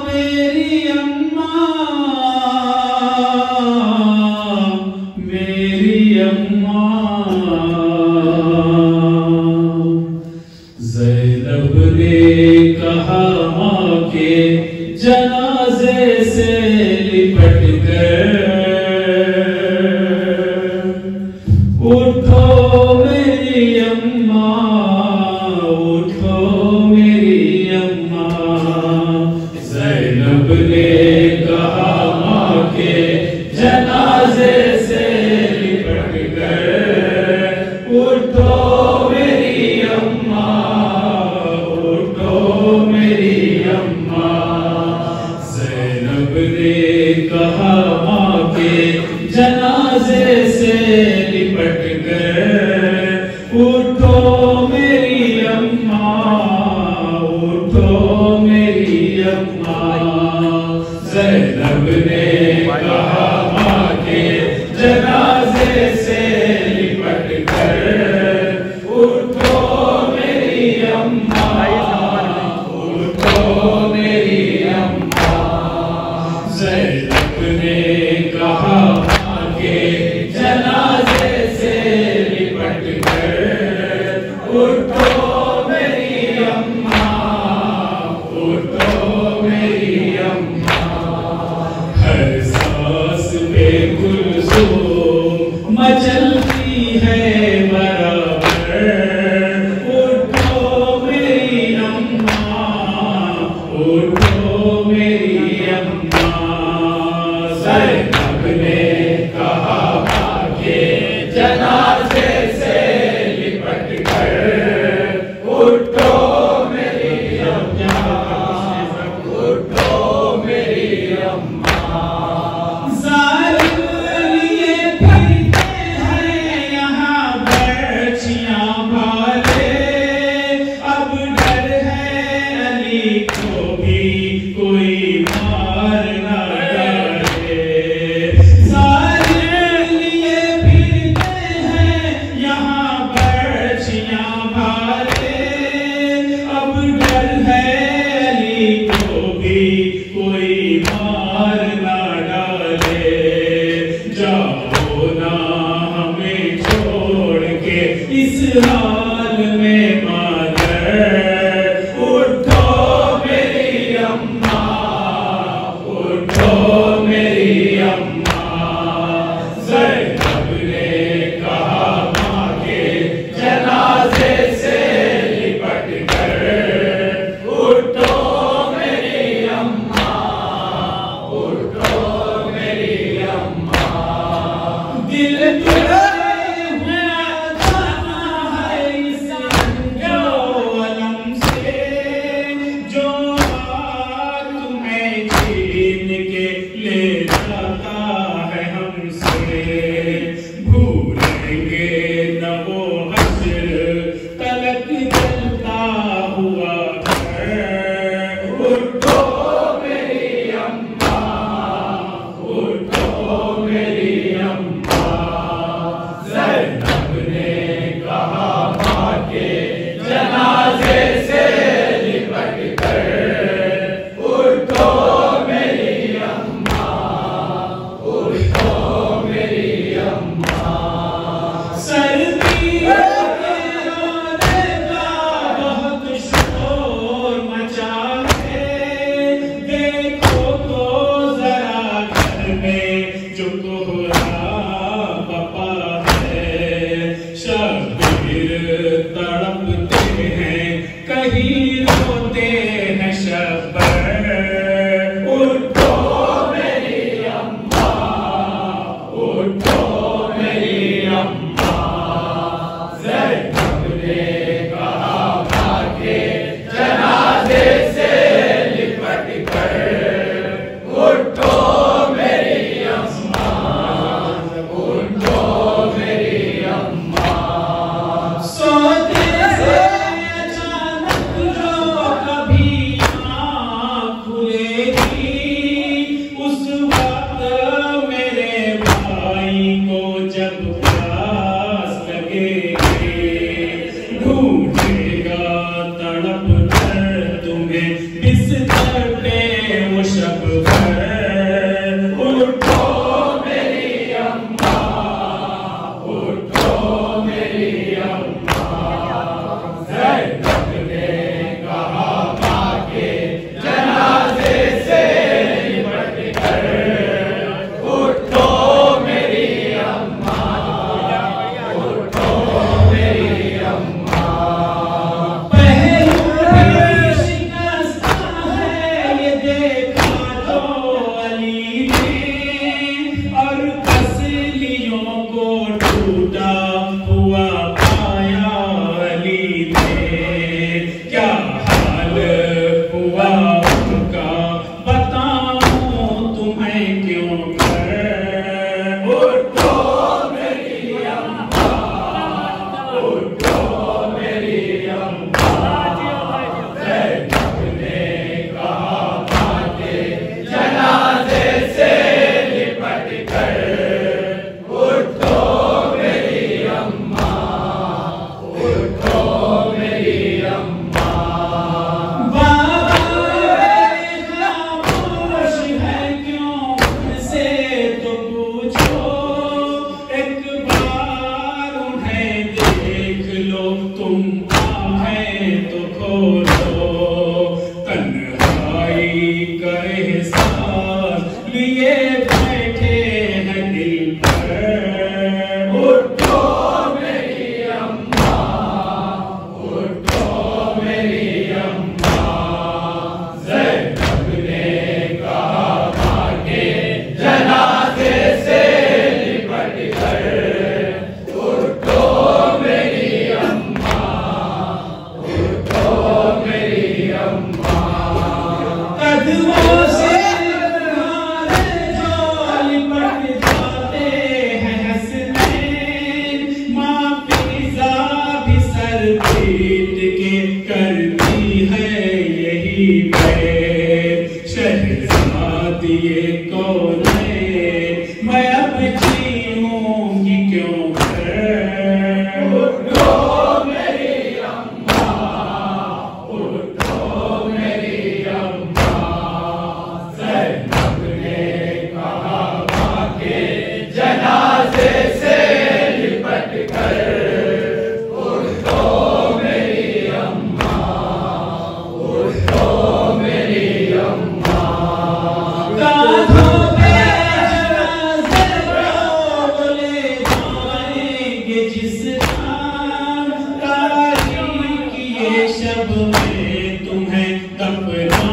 मेरी अम्मा, मेरी अम्मा। ज़ैनब ने कहा माँ के जनाजे से लिपट कर, उठो मेरी अम्मा, उठो मेरी अम्मा। ज़ैनब ने कहा माँ के जनाजे से लिपट कर, उठो मेरी अम्मा, उठो मेरी अम्मा। ज़ैनब ने कहा माँ के जनाजे से लिपट कर, उठो मेरी अम्मा, उठो मेरी अम्मा। ज़ैनब ने कहा माँ के जनाजे से लिपट कर, उठो मेरी अम्मा, उठो मेरी अम्मा। ज़ैनब ने कहा माँ के जनाजे से लिपट कर, उठो मेरी अम्मा, उठो मेरी अम्मा। हर सांस पे कुलसूम मचलती है बराबर, उठो मेरी अम्मा, उठो मेरी अम्मा। ज़ैनब ने कहा माँ के जनाजे से लिपट कर, उठो मेरी अम्मा, उठो मेरी अम्मा। ज़ालिम लिए फिरते हैं यहाँ बर्छियाँ भाले, अब डर है अली को भी कोई मार ना डाले। ज़ालिम लिए फिरते हैं यहाँ बर्छियाँ भाले, अब डर है अली को भी कोई मार ना डाले। जाओ ना हमें छोड़ के इस हाल में मादर, उठो मेरी अम्मा, उठो मेरी अम्मा। ज़ैनब ने कहा माँ के जनाजे से लिपट कर, उठो मेरी अम्मा, उठो मेरी अम्मा। दिल तुझे हुआ जाना है इस अलम से, जो तुम्हें छीन के ले जाता है हमसे। भूलेंगे न वो हश्र तलक जलता हुआ घर, उठो मेरी अम्मा, उठो मेरी अम्मा। ज़ैनब ने कहा माँ के जनाजे से लिपट कर, उठो मेरी अम्मा, उठो मेरी अम्मा। सर्दी के रोने का बहुत शोर मचा है, देखो तो जरा घर में जो कोहरा बपा है। शबीर तड़पते हैं, कहीं रोते हैं शबर, उठो मेरी अम्मा, उठो मेरी अम्मा। ज़ैनब ने कहा माँ के जनाजे से लिपट कर, उठो मेरी अम्मा, उठो मेरी अम्मा। सोते से अचानक जो कभी पे शहजादी ये कौन मैं अब जीऊंगी क्यों कर। उठो मेरी अम्मा, उठो मेरी अम्मा, ज़ैनब ने कहा के जनाजे से लिपट कर। उठो मेरी अम्मा, उठो मेरी अम्मा, कांधों पे जनाज़े को ले जाएंगे जिस तारीख ये शब में तुम्हें दफना